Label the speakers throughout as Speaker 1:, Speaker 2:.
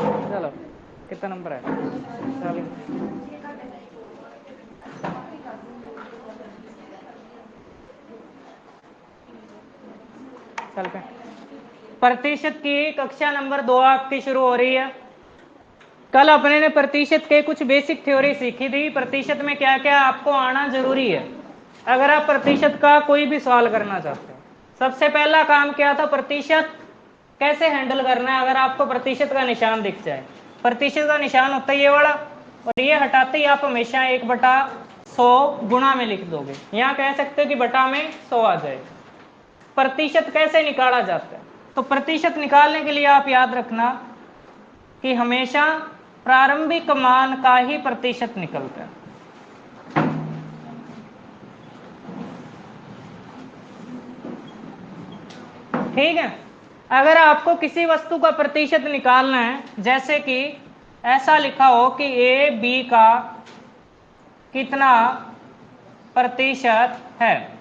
Speaker 1: चलो कितना नंबर है? 40। चलते हैं। प्रतिशत की कक्षा नंबर 2 आपकी शुरू हो रही है। कल अपने ने प्रतिशत के कुछ बेसिक थ्योरी सीखी थी। प्रतिशत में क्या क्या आपको आना जरूरी है अगर आप प्रतिशत का कोई भी सवाल करना चाहते हो। सबसे पहला काम क्या था, प्रतिशत कैसे हैंडल करना है। अगर आपको प्रतिशत का निशान दिख जाए, प्रतिशत का निशान होता है ये वाला, और ये हटाते ही आप हमेशा 1/100 गुणा में लिख दोगे। यहाँ कह सकते हो कि बटा में 100 आ जाएगा। प्रतिशत कैसे निकाला जाता है, तो प्रतिशत निकालने के लिए आप याद रखना कि हमेशा प्रारंभिक मान का ही प्रतिशत निकलता है। ठीक है। अगर आपको किसी वस्तु का प्रतिशत निकालना है, जैसे कि ऐसा लिखा हो कि ए बी का कितना प्रतिशत है,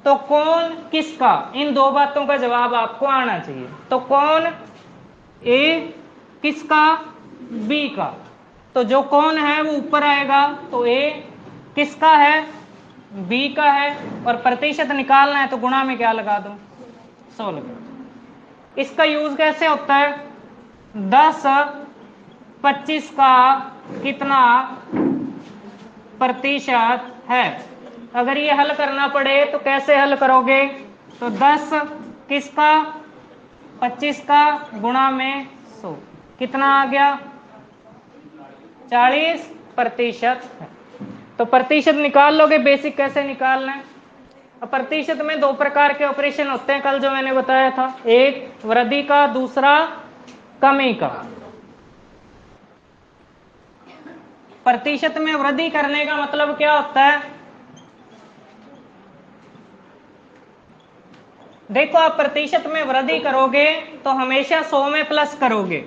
Speaker 1: तो कौन किसका, इन दो बातों का जवाब आपको आना चाहिए। तो कौन ए किसका, बी का, तो जो कौन है वो ऊपर आएगा। तो ए किसका है, बी का है, और प्रतिशत निकालना है तो गुणा में क्या लगा दो, 100 लगा। इसका यूज कैसे होता है, 10 25 का कितना प्रतिशत है। अगर ये हल करना पड़े तो कैसे हल करोगे, तो 10 किसका, 25 का, गुणा में 100, कितना आ गया, 40% है। तो प्रतिशत निकाल लोगे। बेसिक कैसे निकालना है, अब प्रतिशत में दो प्रकार के ऑपरेशन होते हैं, कल जो मैंने बताया था, एक वृद्धि का, दूसरा कमी का। प्रतिशत में वृद्धि करने का मतलब क्या होता है, देखो आप प्रतिशत में वृद्धि करोगे तो हमेशा 100 में प्लस करोगे,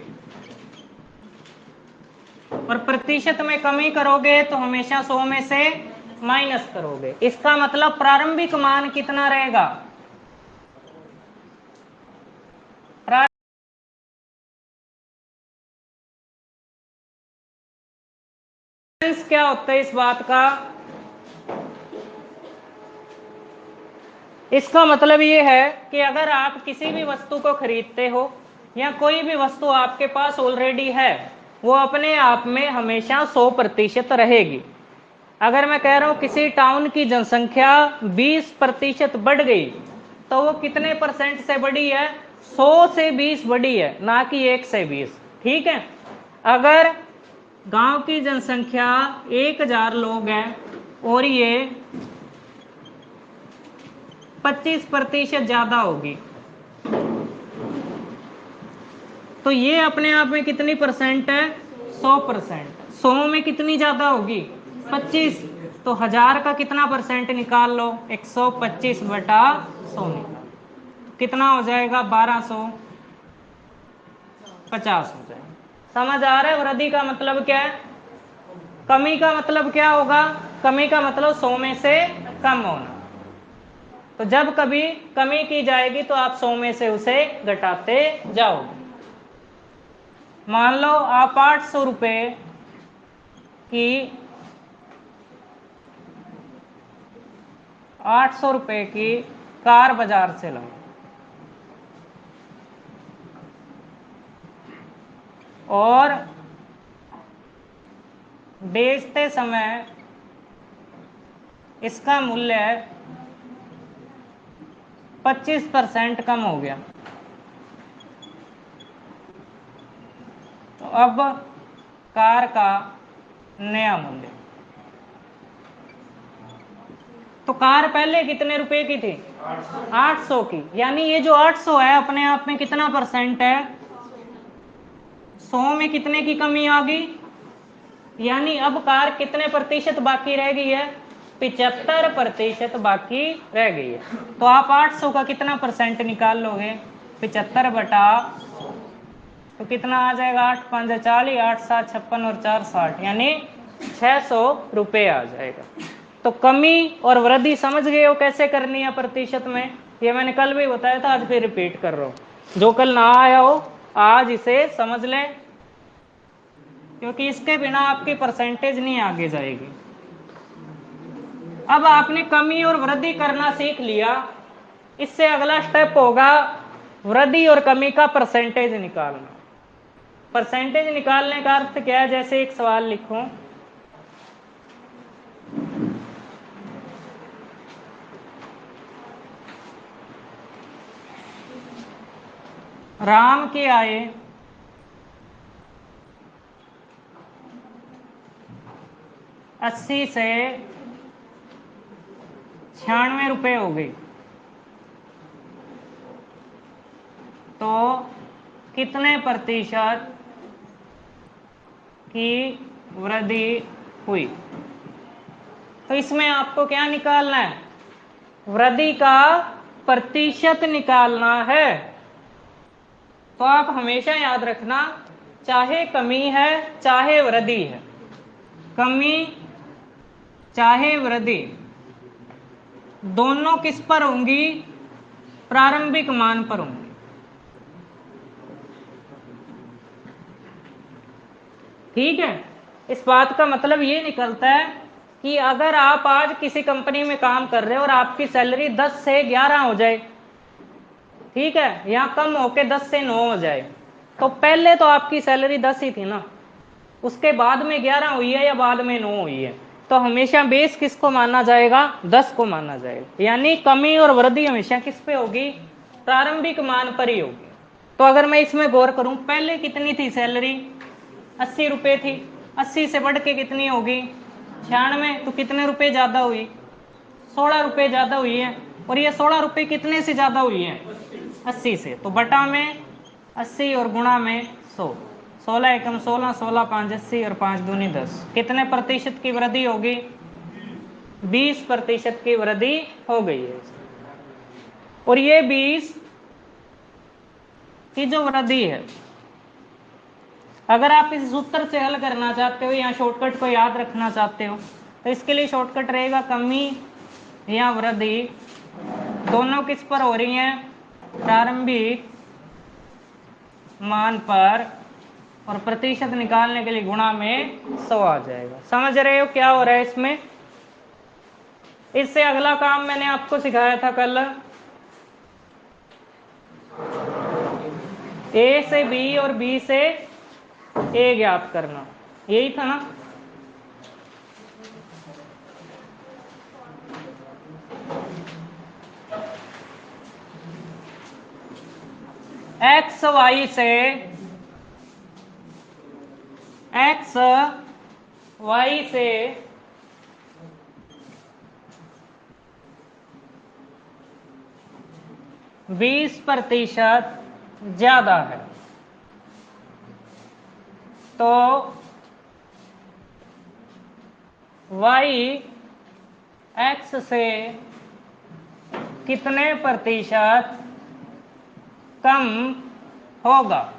Speaker 1: और प्रतिशत में कमी करोगे तो हमेशा 100 में से माइनस करोगे। इसका मतलब प्रारंभिक मान कितना रहेगा, क्या होता है इस बात का, इसका मतलब ये है कि अगर आप किसी भी वस्तु को खरीदते हो या कोई भी वस्तु आपके पास ऑलरेडी है, वो अपने आप में हमेशा 100% रहेगी। अगर मैं कह रहा हूं किसी टाउन की जनसंख्या 20% बढ़ गई, तो वो कितने परसेंट से बढ़ी है, 100 से 20 बढ़ी है, ना कि 1 से 20। ठीक है। अगर गांव की जनसंख्या 1000 लोग हैं और ये 25% ज्यादा होगी, तो ये अपने आप में कितनी परसेंट है, 100%। 100 में कितनी ज्यादा होगी, 25, तो 1000 का कितना परसेंट निकाल लो, 125/100 निकाल, कितना हो जाएगा, 1250 हो जाएगा। समझ आ रहा है वृद्धि का मतलब क्या है, कमी का मतलब क्या होगा, कमी का मतलब 100 में से कम होना। तो जब कभी कमी की जाएगी तो आप 100 में से उसे घटाते जाओगे। मान लो आप 800 रुपए की 800 रुपए की कार बाजार से लाई और बेचते समय इसका मूल्य 25% कम हो गया, तो अब कार का नया मूल्य, तो कार पहले कितने रुपए की थी, 800 की, यानी ये जो 800 है अपने आप में कितना परसेंट है, 100 में कितने की कमी आ गई, यानी अब कार कितने प्रतिशत बाकी रह गई है, 75% बाकी रह गई है। तो आप 800 का कितना परसेंट निकाल लोगे, 75/100, तो कितना आ जाएगा, 8 5 40, 8 7 56 और 4 60, यानी 600 रुपये आ जाएगा। तो कमी और वृद्धि समझ गए हो कैसे करनी है प्रतिशत में, ये मैंने कल भी बताया था, आज फिर रिपीट कर रहा हूँ। जो कल ना आया हो आज इसे समझ लें, क्योंकि इसके बिना आपकी परसेंटेज नहीं आगे जाएगी। अब आपने कमी और वृद्धि करना सीख लिया, इससे अगला स्टेप होगा वृद्धि और कमी का परसेंटेज निकालना। परसेंटेज निकालने का अर्थ क्या है? जैसे एक सवाल लिखो, राम की आय 80 से 96 रुपये हो गई, तो कितने प्रतिशत की वृद्धि हुई? तो इसमें आपको क्या निकालना है? वृद्धि का प्रतिशत निकालना है। तो आप हमेशा याद रखना, चाहे कमी है चाहे वृद्धि है, कमी चाहे वृद्धि दोनों किस पर होंगी? प्रारंभिक मान पर होंगी। ठीक है, इस बात का मतलब ये निकलता है कि अगर आप आज किसी कंपनी में काम कर रहे हो और आपकी सैलरी 10 से 11 हो जाए, ठीक है, या कम होके 10 से 9 हो जाए, तो पहले तो आपकी सैलरी 10 ही थी ना, उसके बाद में 11 हुई है या बाद में 9 हुई है, तो हमेशा बेस किसको माना जाएगा? 10 को माना जाएगा। यानी कमी और वृद्धि हमेशा किस पे होगी? प्रारंभिक मान पर ही होगी। तो अगर मैं इसमें गौर करूं, पहले कितनी थी सैलरी? 80 रुपये थी, 80 से बढ़ के कितनी होगी? 96, तो कितने रुपए ज्यादा हुई? 16 रुपए ज्यादा हुई है। और ये 16 रुपए कितने से ज्यादा हुई है? 80 से। तो बटा में 80 और गुणा में 100, 16 एकम 16, 16 5 80 और 5 दूनी 10। कितने प्रतिशत की वृद्धि होगी? 20% की वृद्धि हो गई है। और ये 20 की जो वृद्धि है, अगर आप इस सूत्र से हल करना चाहते हो या शॉर्टकट को याद रखना चाहते हो, तो इसके लिए शॉर्टकट रहेगा कमी या वृद्धि दोनों किस पर हो रही हैं? प्रारंभिक मान पर, और प्रतिशत निकालने के लिए गुणा में 100 आ जाएगा। समझ रहे हो क्या हो रहा है इसमें? इससे अगला काम मैंने आपको सिखाया था कल, ए से बी और बी से ए ज्ञात करना, यही था ना? एक्स वाई से 20% ज्यादा है, तो y x से कितने प्रतिशत कम होगा?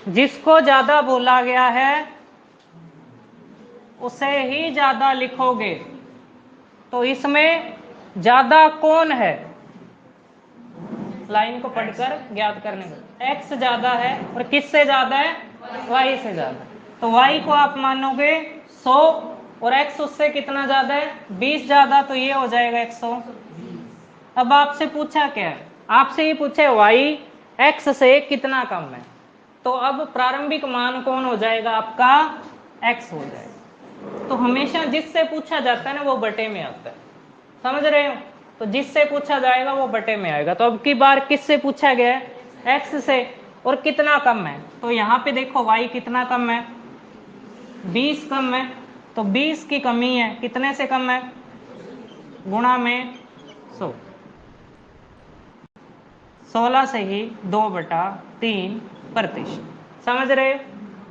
Speaker 1: जिसको ज्यादा बोला गया है उसे ही ज्यादा लिखोगे। तो इसमें ज्यादा कौन है? लाइन को पढ़कर ज्ञात करने का, x ज्यादा है, और किससे ज्यादा है? y से ज्यादा। तो y को आप मानोगे 100 और x उससे कितना ज्यादा है? 20 ज्यादा, तो ये हो जाएगा 100। अब आपसे पूछा क्या है? आपसे ये पूछे y x से कितना कम है, तो अब प्रारंभिक मान कौन हो जाएगा आपका? x हो जाएगा। तो हमेशा जिससे पूछा जाता है ना, वो बटे में आता है। समझ रहे हो? तो जिससे पूछा जाएगा वो बटे में आएगा। तो अब की बार किससे पूछा गया है? x से। और कितना कम है? तो यहाँ पे देखो y कितना कम है? 20 कम है। तो 20 की कमी है, कितने से कम है? गुणा में 100, 16 से ही 2/3%। समझ रहे हो?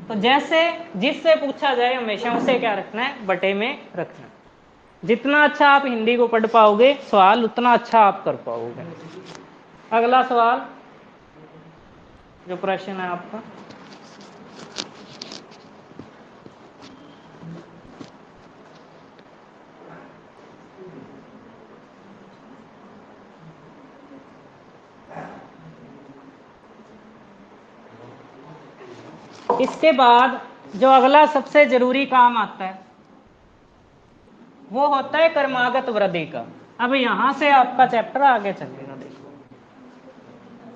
Speaker 1: तो जैसे जिससे पूछा जाए हमेशा उसे क्या रखना है? बटे में रखना है। जितना अच्छा आप हिंदी को पढ़ पाओगे सवाल, उतना अच्छा आप कर पाओगे। अगला सवाल जो प्रश्न है आपका, इसके बाद जो अगला सबसे जरूरी काम आता है वो होता है कर्मागत वृद्धि का। अब यहां से आपका चैप्टर आगे चलेगा। देखो,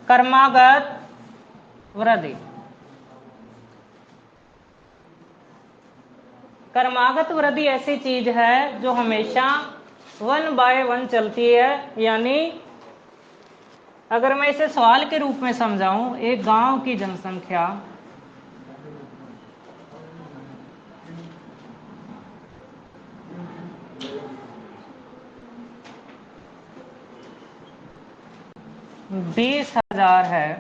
Speaker 1: कर्मागत वृद्धि। कर्मागत वृद्धि ऐसी चीज है जो हमेशा 1 बाय 1 चलती है। यानी अगर मैं इसे सवाल के रूप में समझाऊं, एक गांव की जनसंख्या बीस 20,000 है,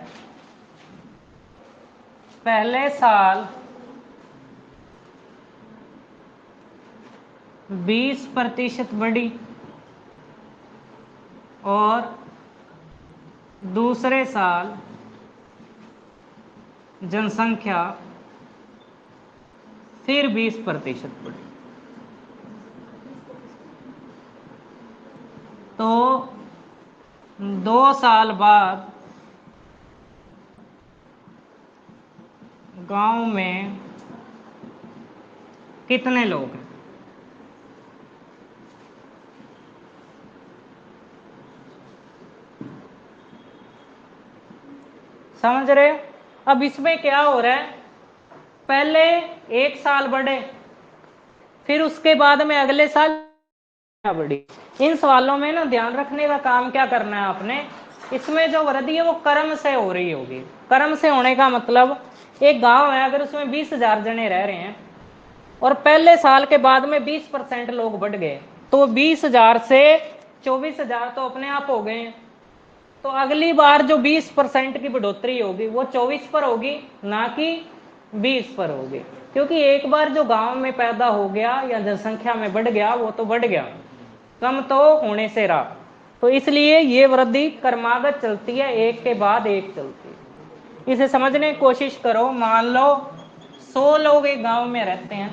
Speaker 1: पहले साल 20% बढ़ी और दूसरे साल जनसंख्या फिर 20% बढ़ी, तो 2 साल बाद गांव में कितने लोग हैं? समझ रहे हो? अब इसमें क्या हो रहा है, पहले 1 साल बढ़े, फिर उसके बाद में अगले साल बढ़ी। इन सवालों में ना ध्यान रखने का काम क्या करना है आपने, इसमें जो वृद्धि है वो कर्म से हो रही होगी। कर्म से होने का मतलब, एक गांव है, अगर उसमें 20,000 जने रह रहे हैं और पहले साल के बाद में 20% लोग बढ़ गए, तो 20,000 से 24,000 तो अपने आप हो गए। तो अगली बार जो 20% की बढ़ोतरी होगी वो 24 पर होगी, ना कि 20 पर होगी। क्योंकि एक बार जो गांव में पैदा हो गया या जनसंख्या में बढ़ गया वो तो बढ़ गया, कम तो होने से रहा। तो इसलिए ये वृद्धि कर्मागत चलती है, एक के बाद एक चलती है। इसे समझने की कोशिश करो। मान लो 100 लोग एक गांव में रहते हैं,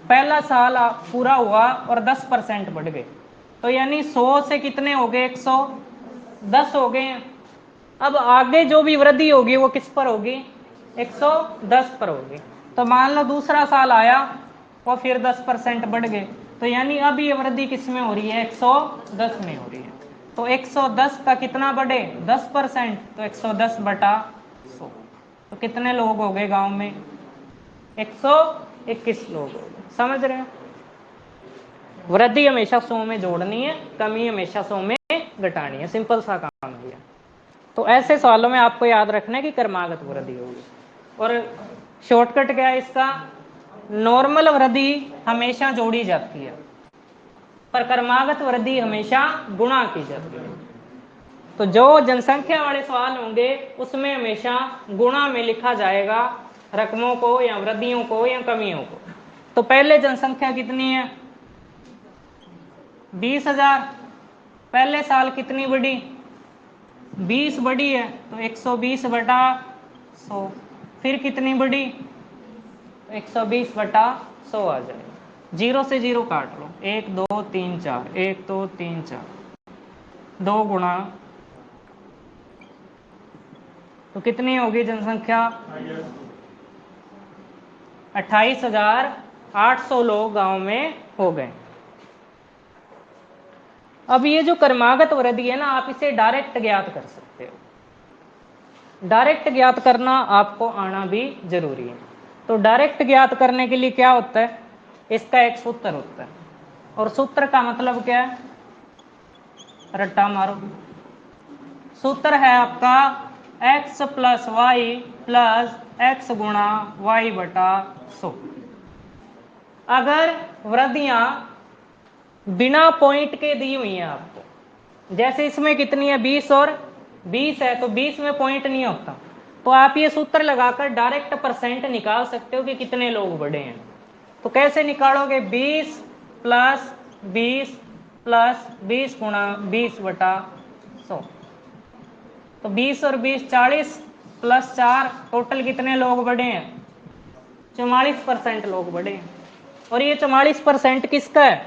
Speaker 1: पहला साल पूरा हुआ और 10% बढ़ गए, तो यानी 100 से कितने हो गए, 110 हो गए हैं। अब आगे जो भी वृद्धि होगी वो किस पर होगी, 110 पर होगी। तो मान लो दूसरा साल आया वो फिर 10% बढ़ गए, तो यानी अब ये वृद्धि किस में हो रही है, 110 में हो रही है। तो 110 का कितना बढ़े, 10%, तो 110 बटा 100, तो कितने लोग हो गए गांव में, 121 लोग हो गए। समझ रहे हो? वृद्धि हमेशा 100 में जोड़नी है, कमी हमेशा 100 में घटानी है। सिंपल सा काम है। तो ऐसे सवालों में आपको याद रखना है कि कर्मागत वृद्धि होगी। और शॉर्टकट क्या है इसका, नॉर्मल वृद्धि हमेशा जोड़ी जाती है पर कर्मागत वृद्धि हमेशा गुणा की जाती है। तो जो जनसंख्या वाले सवाल होंगे उसमें हमेशा गुणा में लिखा जाएगा रकमों को या वृद्धियों को या कमियों को। तो पहले जनसंख्या कितनी है, 20,000, पहले साल कितनी बढ़ी, 20 बढ़ी है, तो 120 बटा 100, फिर कितनी बढ़ी, 120 बटा 100 आ जाएगा। 0 से 0 काट लो, 1 2 3 4, 1 2 3 4, 2 गुणा, तो कितनी होगी जनसंख्या, 28,800 लोग गांव में हो गए। अब ये जो कर्मागत वृद्धि है ना, आप इसे डायरेक्ट ज्ञात कर सकते हो। डायरेक्ट ज्ञात करना आपको आना भी जरूरी है। तो डायरेक्ट ज्ञात करने के लिए क्या होता है, इसका एक सूत्र होता है, और सूत्र का मतलब क्या है, रट्टा मारो। सूत्र है आपका x plus y plus x गुणा वाई बटा 100। अगर वृद्धियां बिना पॉइंट के दी हुई हैं आपको, जैसे इसमें कितनी है, 20 और 20 है, तो 20 में पॉइंट नहीं होता, तो आप ये सूत्र लगाकर डायरेक्ट परसेंट निकाल सकते हो कि कितने लोग बढ़े हैं। तो कैसे निकालोगे, 20 प्लस 20 प्लस 20 गुणा 20 बटा 100। तो 20 और 20 40 प्लस 4 टोटल कितने लोग बढ़े हैं? 44% लोग बढ़े हैं। और ये 44% किसका है?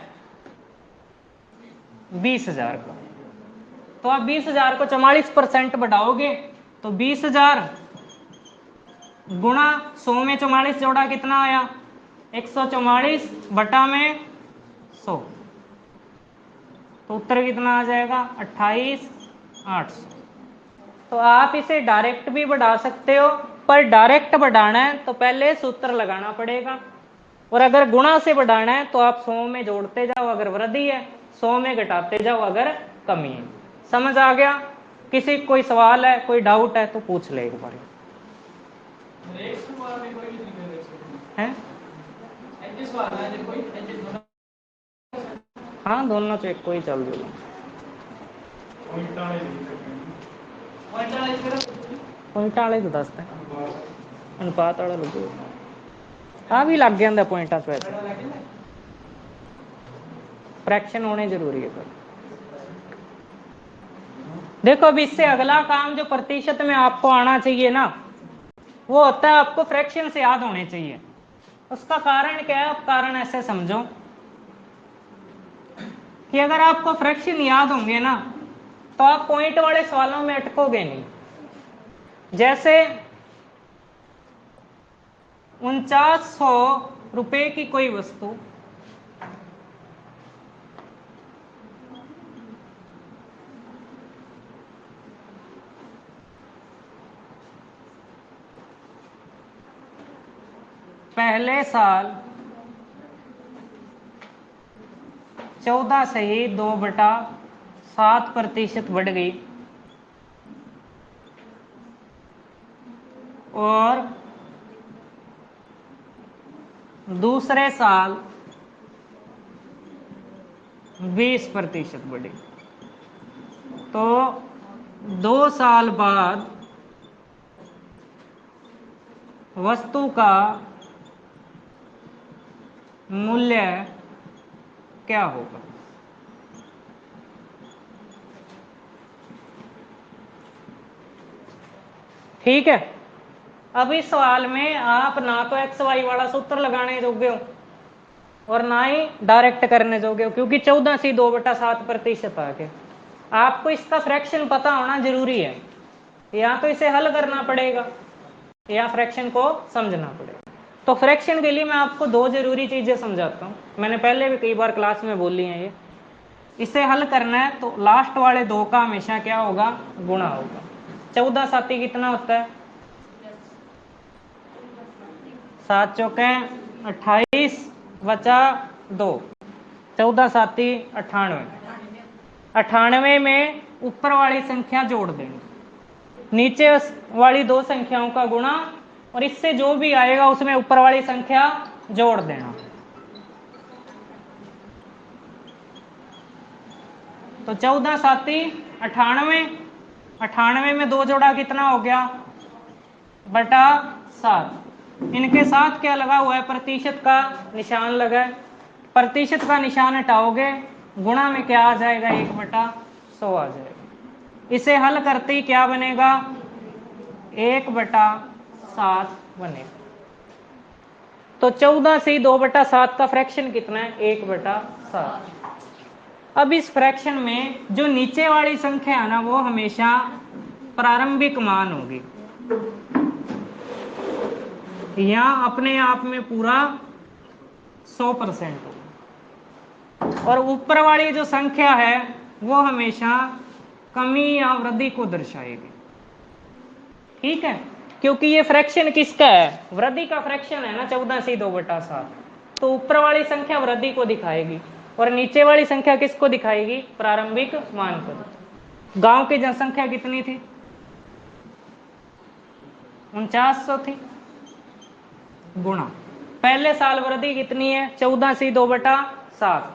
Speaker 1: 20,000 का। तो आप 20,000 को 44% बढ़ाओगे तो 20,000 गुणा 100 में 44 जोड़ा कितना आया? 144 बटा में 100, तो उत्तर कितना आ जाएगा? 28,800। तो आप इसे डायरेक्ट भी बढ़ा सकते हो, पर डायरेक्ट बढ़ाना है तो पहले सूत्र लगाना पड़ेगा, और अगर गुणा से बढ़ाना है तो आप 100 में जोड़ते जाओ अगर वृद्धि है, 100 में घटाते जाओ अगर कमी है। समझ आ गया? किसी कोई सवाल है, कोई डाउट है तो पूछ ले एक बार। है? हाँ, दोनों से एक कोई चल दो। पॉइंट वाले तो दसता अनुपात वाला लगो आ भी लग गया पॉइंटा तो फ्रैक्शन होने जरूरी है। पर देखो अब इससे अगला काम जो प्रतिशत में आपको आना चाहिए ना, वो होता है आपको फ्रैक्शन से याद होने चाहिए। उसका कारण क्या है? आप कारण ऐसे समझो कि अगर आपको फ्रैक्शन याद होंगे ना तो आप पॉइंट वाले सवालों में अटकोगे नहीं। जैसे 4900 रुपए की कोई वस्तु पहले साल 14 से ही 2/7% बढ़ गई, और दूसरे साल 20% बढ़ी, तो 2 साल बाद वस्तु का मूल्य क्या होगा? ठीक है। अब इस सवाल में आप ना तो एक्स वाई वाला सूत्र लगाने जोगे हो और ना ही डायरेक्ट करने जोगे हो, क्योंकि 14 से 2/7% आ गया। आपको इसका फ्रैक्शन पता होना जरूरी है, या तो इसे हल करना पड़ेगा या फ्रैक्शन को समझना पड़ेगा। तो फ्रैक्शन के लिए मैं आपको 2 जरूरी चीजें समझाता हूँ, मैंने पहले भी कई बार क्लास में बोली है ये। इसे हल करना है तो लास्ट वाले 2 का हमेशा क्या होगा? गुणा होगा। 14 साथी कितना होता है? 7 चौके 28 बचा 2, 14 साथी 98। 98 में ऊपर वाली संख्या जोड़ देंगे, नीचे वाली 2 संख्याओं का गुणा, और इससे जो भी आएगा उसमें ऊपर वाली संख्या जोड़ देना। तो 14 साथी 98, 98 में 2 जोड़ा कितना हो गया? बटा 7। इनके साथ क्या लगा हुआ है? प्रतिशत का निशान लगा है। प्रतिशत का निशान हटाओगे, गुणा में क्या आ जाएगा? 1/100 आ जाएगा। इसे हल करते ही क्या बनेगा? 1/7 बनेगा। तो 14 से 2/7 का फ्रैक्शन कितना है? 1/7। अब इस फ्रैक्शन में जो नीचे वाली संख्या है ना, वो हमेशा प्रारंभिक मान होगी, या अपने आप में पूरा 100% होगा, और ऊपर वाली जो संख्या है वो हमेशा कमी या वृद्धि को दर्शाएगी। ठीक है, क्योंकि ये फ्रैक्शन किसका है? वृद्धि का फ्रैक्शन है ना, 14 से 2/7। तो ऊपर वाली संख्या वृद्धि को दिखाएगी और नीचे वाली संख्या किसको दिखाएगी? प्रारंभिक मान को। गांव की जनसंख्या कितनी थी? 4900 थी, गुणा पहले साल वृद्धि कितनी है? 14 से 2/7,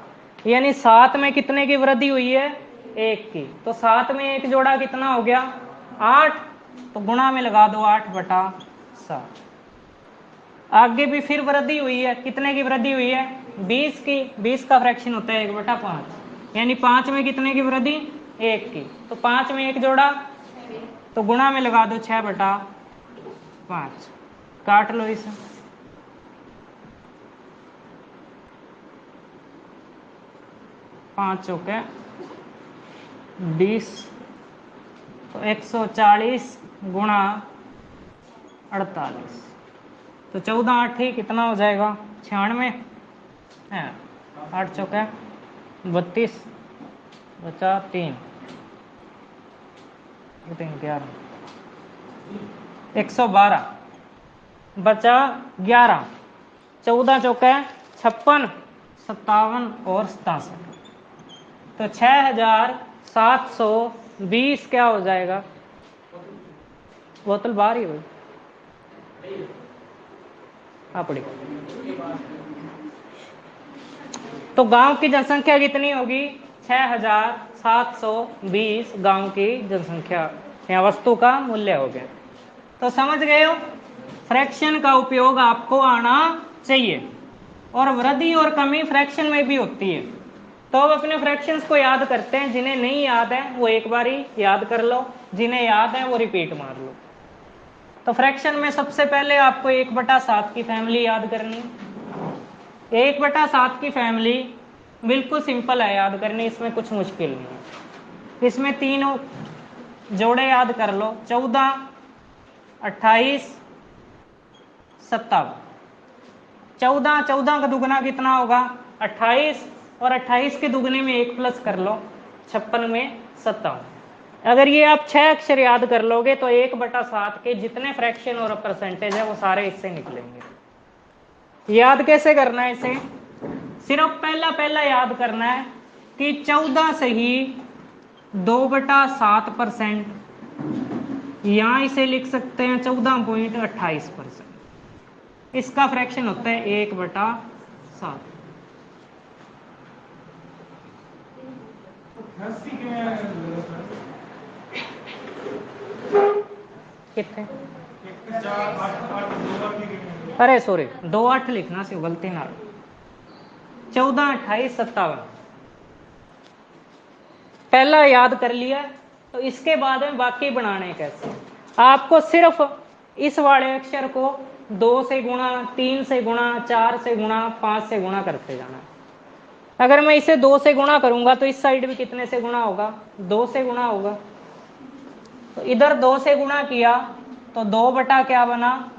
Speaker 1: यानी 7 में कितने की वृद्धि हुई है? 1 की। तो 7 में 1 जोड़ा कितना हो गया? 8। तो गुणा में लगा दो 8/7। आगे भी फिर वृद्धि हुई है, कितने की वृद्धि हुई है? 20 की। 20 का फ्रैक्शन होता है 1/5, यानी 5 में कितने की वृद्धि? 1 की। तो 5 में 1 जोड़ा तो गुणा में लगा दो 6/5, काट लो इसे। 5 चौके 20, तो 140 गुणा 48, तो 14 8 ही कितना हो जाएगा 96 है। 8 चौके 32, बचा 3 11, 112 बचा 11, 14 चौके 56, 57 और 67, तो 6720 क्या हो जाएगा। बोतल बाहर ही हो पड़ी। तो गांव की जनसंख्या कितनी होगी 6720 गांव की जनसंख्या या वस्तु का मूल्य हो गया। तो समझ गए हो, फ्रैक्शन का उपयोग आपको आना चाहिए। और वृद्धि और कमी फ्रैक्शन में भी होती है। तो अब अपने फ्रैक्शंस को याद करते हैं। जिन्हें नहीं याद है वो एक बार ही याद कर लो, जिन्हें याद है वो रिपीट मार लो। तो फ्रैक्शन में सबसे पहले आपको 1/7 की फैमिली याद करनी है। 1/7 की फैमिली बिल्कुल सिंपल है याद करनी, इसमें कुछ मुश्किल नहीं है। इसमें तीनों जोड़े याद कर लो, 14, 28, 57। 14 का दुगना कितना होगा 28, और 28 के दुगने में 1 प्लस कर लो, 56 में 57। अगर ये आप 6 अक्षर याद कर लोगे तो 1/7 के जितने फ्रैक्शन और परसेंटेज है वो सारे इससे निकलेंगे। याद कैसे करना है इसे, सिर्फ पहला याद करना है कि 14 से ही 2/7%, यहां इसे लिख सकते हैं 14.28%। इसका फ्रैक्शन होता है 1/7। कितने, अरे सॉरी 28 लिखना सी गलती ना, 14, 28, 57 पहला याद कर लिया। तो इसके बाद में बाकी बनाने कैसे, आपको सिर्फ इस वाले अक्षर को 2 से गुणा, 3 से गुणा, 4 से गुणा, 5 से गुणा करते जाना है। अगर मैं इसे 2 से गुणा करूंगा तो इस साइड भी कितने से गुणा होगा 2 से गुणा होगा। तो इधर 2 से गुणा किया तो 2 बटा क्या बना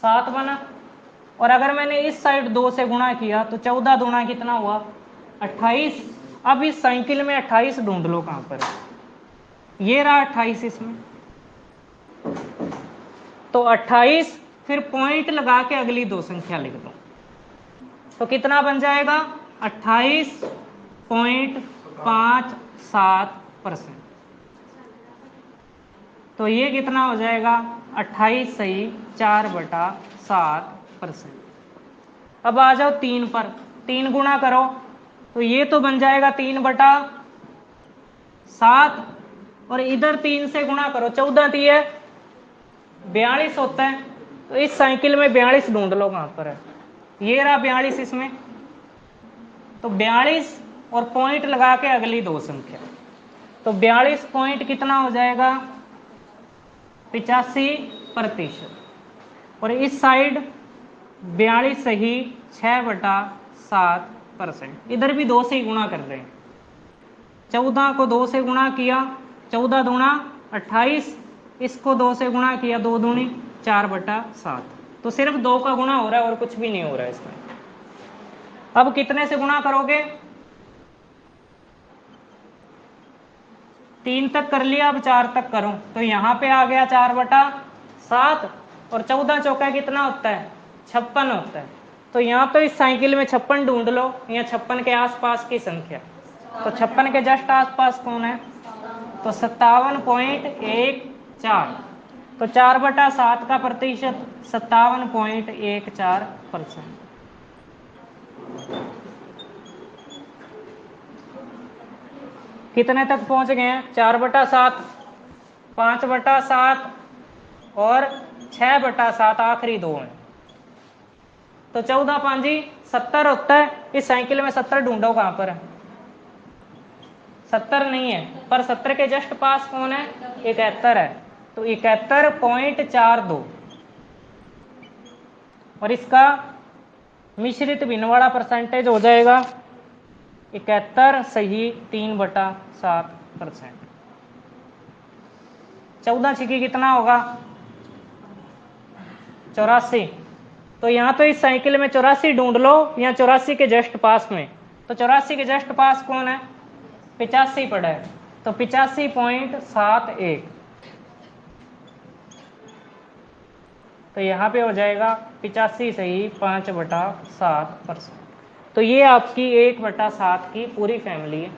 Speaker 1: 7 बना। और अगर मैंने इस साइड 2 से गुणा किया तो 14 दूना कितना हुआ 28। अब इस साइकिल में 28 ढूंढ लो कहां पर, ये रहा 28 इसमें। तो 28 फिर पॉइंट लगा के अगली 2 संख्या लिख दो, तो कितना बन जाएगा 28.57%। तो ये कितना हो जाएगा 28 सही 4/7%। अब आ जाओ 3 पर, 3 गुणा करो तो ये तो बन जाएगा 3/7, और इधर 3 से गुणा करो 14 3 42 होता है। तो इस साइकिल में 42 ढूंढ लो कहां पर है, ये रहा 42 इसमें। तो 42 और पॉइंट लगा के अगली 2 संख्या, तो 42 पॉइंट कितना हो जाएगा 85%। और इस साइड 42 सही 6/7%। इधर भी 2 से ही गुणा कर रहे हैं, 14 को 2 से गुणा किया 14 दूना 28, इसको 2 से गुणा किया 2 दूनी 4/7। तो सिर्फ 2 का गुणा हो रहा है और कुछ भी नहीं हो रहा है इसमें। अब कितने से गुणा करोगे 3 तक कर लिया, अब 4 तक करो तो यहाँ पे आ गया 4/7, और 14 चौका कितना होता है 56 होता है। तो यहाँ तो इस साइकिल में 56 ढूंढ लो, या 56 के आसपास की संख्या। तो 56 के जस्ट आसपास कौन है, तो 57.14। तो 4/7 का प्रतिशत 57.14%। कितने तक पहुंच गए हैं 4/7, 5/7 और 6/7, आखिरी 2 हैं। तो 14 5 70 होता है। इस साइकिल में 70 ढूंढो कहां पर है, 70 नहीं है, पर 70 के जस्ट पास कौन है? 71 है। तो 71.42 और इसका मिश्रित भिन्न वाला परसेंटेज हो जाएगा 71 सही 3/7%। 14 छिकी कितना होगा? 84। तो यहाँ तो इस साइकिल में 84 ढूंढ लो या 84 के जस्ट पास में। तो 84 के जस्ट पास कौन है? 85 पड़ा है, तो 85.71। तो यहाँ पे हो जाएगा 85 सही 5/7%। तो ये आपकी 1/7 की पूरी फैमिली है।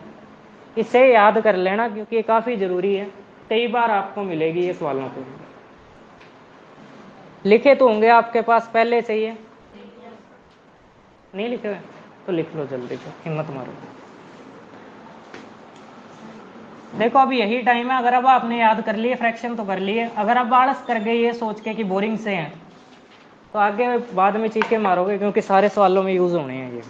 Speaker 1: इसे याद कर लेना क्योंकि ये काफ़ी ज़रूरी है, कई बार आपको मिलेगी ये सवालों को। लिखे तो होंगे आपके पास पहले से ही है, नहीं लिखे हुए तो लिख लो जल्दी से, हिम्मत मारो। देखो अभी यही टाइम है, अगर अब आपने याद कर लिए फ्रैक्शन तो कर लिए, अगर आप आलस कर गए ये सोच के कि बोरिंग से हैं तो आगे बाद में चीखे मारोगे क्योंकि सारे सवालों में यूज होने हैं ये।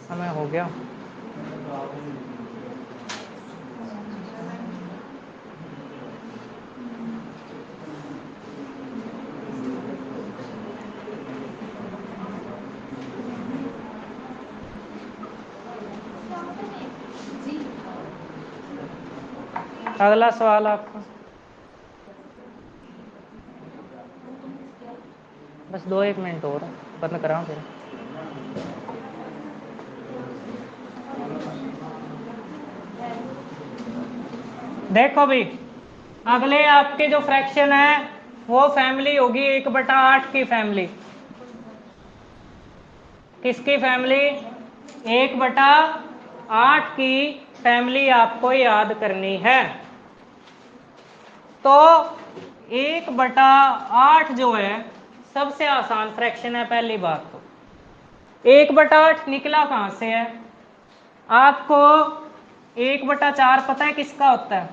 Speaker 1: समय हो गया। अगला सवाल आपका, बस 2-1 मिनट और बंद कराओ फिर। देखो भी अगले आपके जो फ्रैक्शन है वो फैमिली होगी 1/8 की फैमिली। किसकी फैमिली? 1/8 की फैमिली आपको याद करनी है। तो 1/8 जो है सबसे आसान फ्रैक्शन है। पहली बात तो 1/8 निकला कहां से है? आपको 1/4 पता है किसका होता है?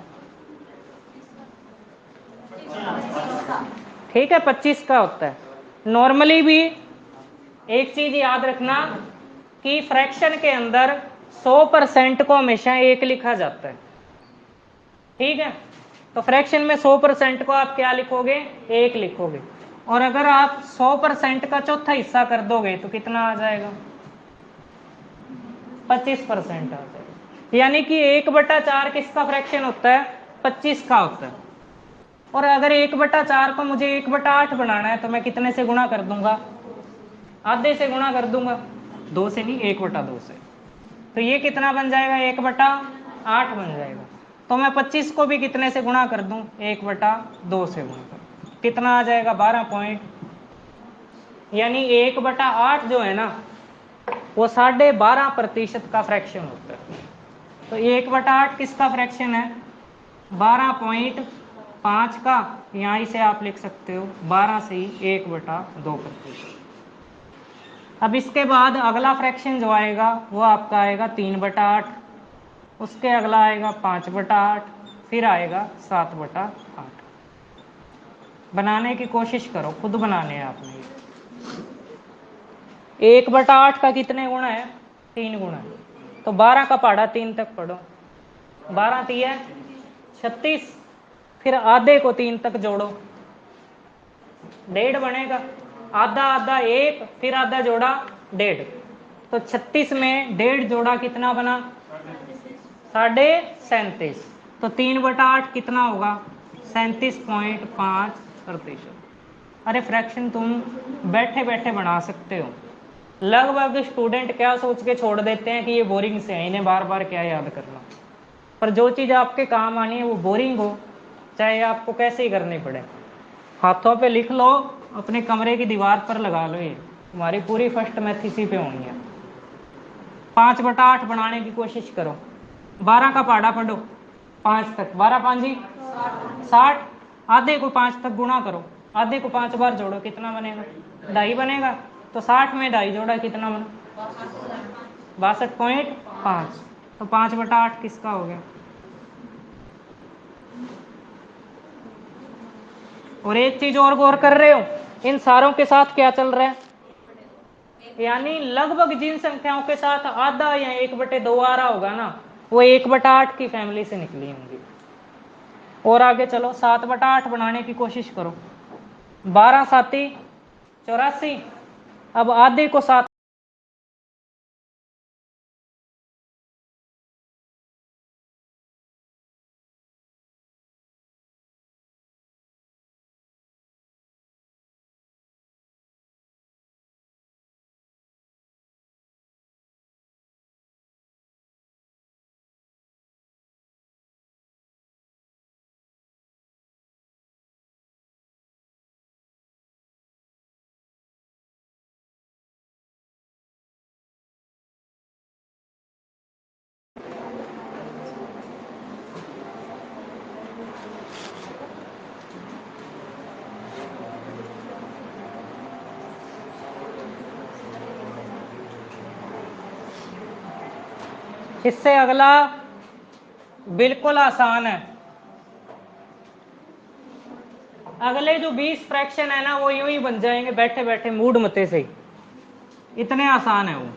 Speaker 1: ठीक है, 25 का होता है। नॉर्मली भी एक चीज याद रखना कि फ्रैक्शन के अंदर 100% को हमेशा 1 लिखा जाता है। ठीक है, तो फ्रैक्शन में 100% को आप क्या लिखोगे? 1 लिखोगे। और अगर आप 100% का चौथा हिस्सा कर दोगे तो कितना आ जाएगा? 25% आ जाएगा। यानी कि 1/4 किसका फ्रैक्शन होता है? 25 का होता है। और अगर 1/4 को मुझे 1/8 बनाना है तो मैं कितने से गुणा कर दूंगा? आधे से गुणा कर दूंगा, 2 से नहीं 1/2 से। तो ये कितना बन जाएगा? 1/8 बन जाएगा। तो मैं 25 को भी कितने से गुणा कर दूं? 1/2 से गुणा कर, कितना आ जाएगा? 12 पॉइंट। यानी 1/8 जो है ना वो 12.5% का फ्रैक्शन होता है। तो 1/8 किसका फ्रैक्शन है? 12.5 का। यहाँ इसे आप लिख सकते हो 12 से ही 1/2%। अब इसके बाद अगला फ्रैक्शन जो आएगा वो आपका आएगा 3/8, उसके अगला आएगा 5/8, फिर आएगा 7/8। बनाने की कोशिश करो, खुद बनाने हैं आपने। 1/8 का कितने गुणा है? 3 गुणा है। तो 12 का पहाड़ा 3 तक पढ़ो। 12 3 36, फिर आधे को 3 तक जोड़ो, 1.5 बनेगा। आधा आधा 1, फिर आधा जोड़ा 1.5, तो 36 में 1.5 जोड़ा कितना बना? 37.5। तो 3/8 कितना होगा? 37.5%। अरे फ्रैक्शन तुम बैठे बैठे बना सकते हो। लगभग स्टूडेंट क्या सोच के छोड़ देते हैं कि ये बोरिंग से है, इन्हें बार बार क्या याद करना। पर जो चीज़ आपके काम आनी है वो बोरिंग हो चाहे आपको कैसे ही करनी पड़े, हाथों पे लिख लो, अपने कमरे की दीवार पर लगा लो। ये तुम्हारी पूरी फर्स्ट मैथ इसी पे होनी है। 5/8 बनाने की कोशिश करो। 12 का पहाड़ा पढ़ो 5 तक, 12 5 60, आधे को 5 तक गुणा करो, आधे को 5 बार जोड़ो, कितना बनेगा? 2.5 बनेगा। तो 60 में 2.5 जोड़ा कितना बना? 62.5। तो 5/8 किसका हो गया? और एक चीज और गौर कर रहे हो, इन सारों के साथ क्या चल रहा है? यानी लगभग जिन संख्याओं के साथ आधा या 1/2 आ रहा होगा ना, वो 1/8 की फैमिली से निकली होंगी। और आगे चलो, 7/8 बनाने की कोशिश करो। 12 साती 84। अब आधे को 7 इससे अगला बिल्कुल आसान है। अगले जो 20 फ्रैक्शन है ना, वो यूं ही बन जाएंगे बैठे बैठे मूड मते से ही, इतने आसान है वो।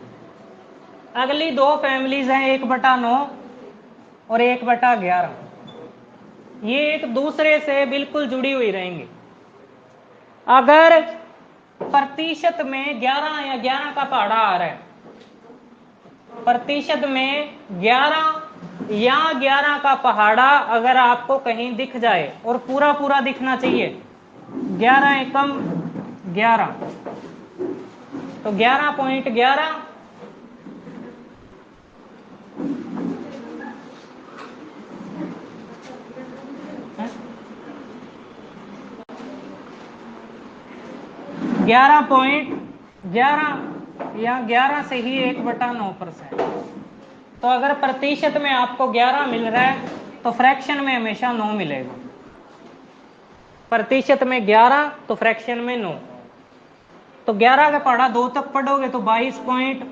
Speaker 1: अगली दो फैमिलीज हैं 1/9 और 1/11। ये एक दूसरे से बिल्कुल जुड़ी हुई रहेंगी। अगर प्रतिशत में 11 या 11 का पहाड़ा आ रहा है, प्रतिशत में 11 या 11 का पहाड़ा अगर आपको कहीं दिख जाए, और पूरा पूरा दिखना चाहिए, 11 एकम 11, तो 11.11 11.11 या 11 से ही 1/9%। तो अगर प्रतिशत में आपको 11 मिल रहा है तो फ्रैक्शन में हमेशा 9 मिलेगा। प्रतिशत में 11 तो फ्रैक्शन में 9। तो 11 का पढ़ा 2 तक पढ़ोगे तो 22 पॉइंट,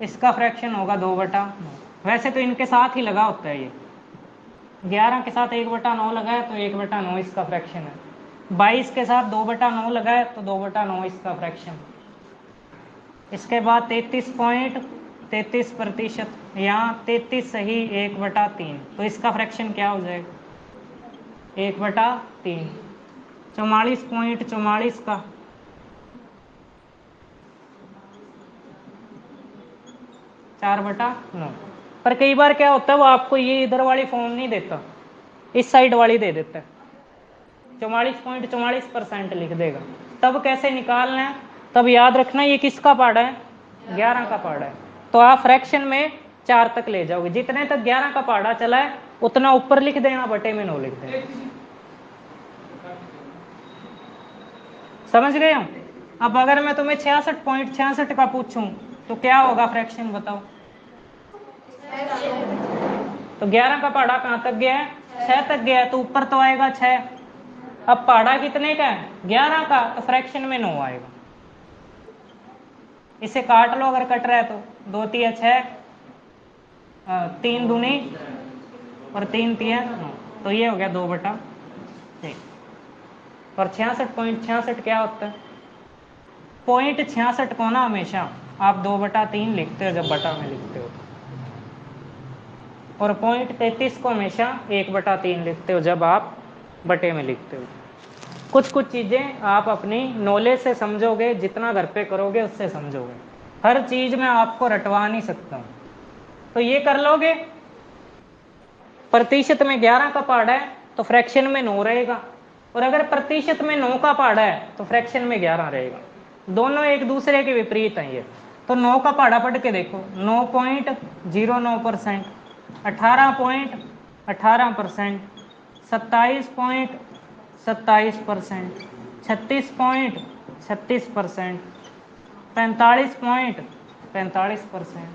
Speaker 1: इसका फ्रैक्शन होगा 2/9। वैसे तो इनके साथ ही लगा होता है, ये 11 के साथ 1/9 लगा है तो 1/9 इसका फ्रैक्शन है। 22 के साथ 2/9 लगा है तो 2/9 इसका फ्रैक्शन। इसके बाद 33.33% या 33 सही 1/3, तो इसका फ्रैक्शन क्या हो जाएगा? 1/3। 44.44 का 4/9। पर कई बार क्या होता है, वो आपको ये इधर वाली फॉर्म नहीं देता, इस साइड वाली दे देता है, 44.44% लिख देगा। तब कैसे निकालना है? तब याद रखना ये किसका पहाड़ा है? 11 का पहाड़ा है। तो आप फ्रैक्शन में 4 तक ले जाओगे, जितने तक 11 का पहाड़ा चला है उतना ऊपर लिख देना, बटे में 9 लिख देना। समझ गए हो? अब अगर मैं तुम्हें 66.66 का पूछूं तो क्या होगा फ्रैक्शन, बताओ? तो 11 का पहाड़ा कहां तक गया है? 6 तक गया है, तो ऊपर तो आएगा 6। अब पहाड़ा कितने का है? 11 का, तो फ्रैक्शन में 9 आएगा। इसे काट लो, अगर कट रहा है तो 2 तिया 6, 3 दूनी और 3 तिया 9, तो ये हो गया 2/6। और 66.66 क्या होता है? 0.66 को ना हमेशा आप 2/3 लिखते हो जब बटा में लिखते हो, और 0.33 को हमेशा 1/3 लिखते हो जब आप बटे में लिखते हो। कुछ कुछ चीज़ें आप अपनी नॉलेज से समझोगे, जितना घर पे करोगे उससे समझोगे। हर चीज़ में आपको रटवा नहीं सकता। तो ये कर लोगे। प्रतिशत में 11 का पहाड़ा है तो फ्रैक्शन में 9 रहेगा, और अगर प्रतिशत में 9 का पहाड़ा है तो फ्रैक्शन में 11 रहेगा। दोनों एक दूसरे के विपरीत हैं ये। तो 9 का पहाड़ा पढ़ के देखो, 9.09%, 18.18%, 27.27%, 36.36%, 45.45%।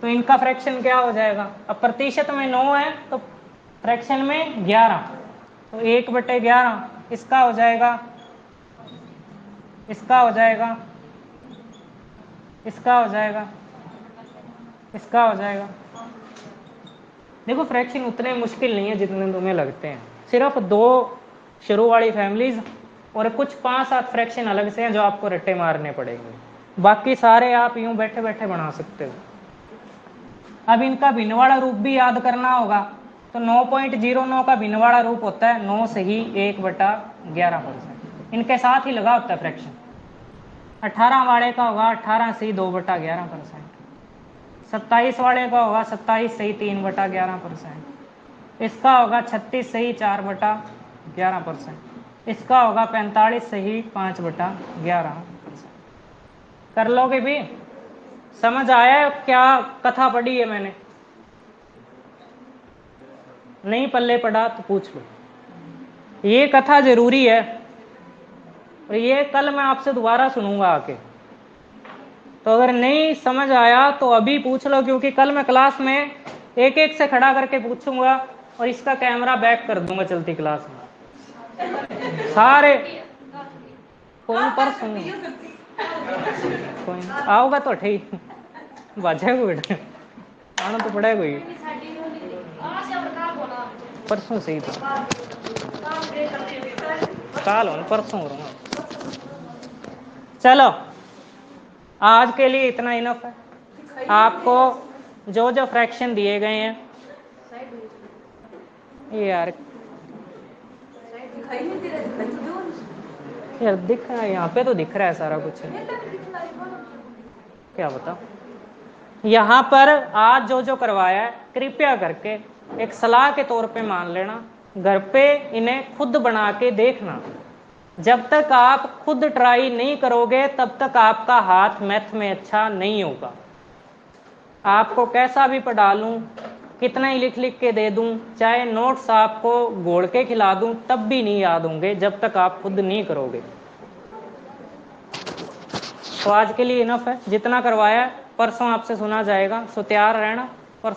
Speaker 1: तो इनका फ्रैक्शन क्या हो जाएगा? अब प्रतिशत में 9 है तो फ्रैक्शन में 11, तो 1/11 इसका हो जाएगा, इसका हो जाएगा, इसका हो जाएगा, इसका हो जाएगा। देखो फ्रैक्शन उतने मुश्किल नहीं है जितने तुम्हें लगते हैं। सिर्फ 2 शुरू वाली फैमिलीज और कुछ 5-7 फ्रैक्शन अलग से हैं जो आपको रट्टे मारने पड़ेंगे, बाकी सारे आप यूं बैठे बैठे बना सकते हो। अब इनका भिन्नवाड़ा रूप भी याद करना होगा, तो 9.09 का भिन्नवाड़ा रूप होता है 9 सही 1/11%। इनके साथ ही लगा होता है फ्रैक्शन। 18 वाले का होगा 18 सही 2/11%। 27 वाले का होगा 27 सही 3/11%। इसका होगा 36 सही 4/11%। इसका होगा 45 सही 5/11%। कर लोगे भी? समझ आया क्या कथा पढ़ी है मैंने? नहीं पल्ले पड़ा तो पूछ लो। ये कथा जरूरी है और ये कल मैं आपसे दोबारा सुनूंगा आके, तो अगर नहीं समझ आया तो अभी पूछ लो, क्योंकि कल मैं क्लास में एक एक से खड़ा करके पूछूंगा और इसका कैमरा बैक कर दूंगा चलती क्लास में सारे। कौन पर सुन कोई आओगा तो ठीक, बाजा को बेटा आना तो पड़ेगा कोई। परसों से ही था, काल हो परसों करूँगा। चलो आज के लिए इतना इनफ है। आपको जो जो फ्रैक्शन दिए गए हैं, यार दिख रहा है यहाँ पे, तो दिख रहा है सारा कुछ, क्या बताओ। यहाँ पर आज जो जो करवाया है कृपया करके एक सलाह के तौर पे मान लेना, घर पे इन्हें खुद बना के देखना। जब तक आप खुद ट्राई नहीं करोगे तब तक आपका हाथ मैथ में अच्छा नहीं होगा। आपको कैसा भी पढ़ा लूँ, कितना ही लिख लिख के दे दूँ, चाहे नोट्स आपको घोल के खिला दूँ, तब भी नहीं याद होंगे जब तक आप खुद नहीं करोगे। तो आज के लिए इनफ है, जितना करवाया परसों आपसे सुना जाएगा, सो तैयार रहना।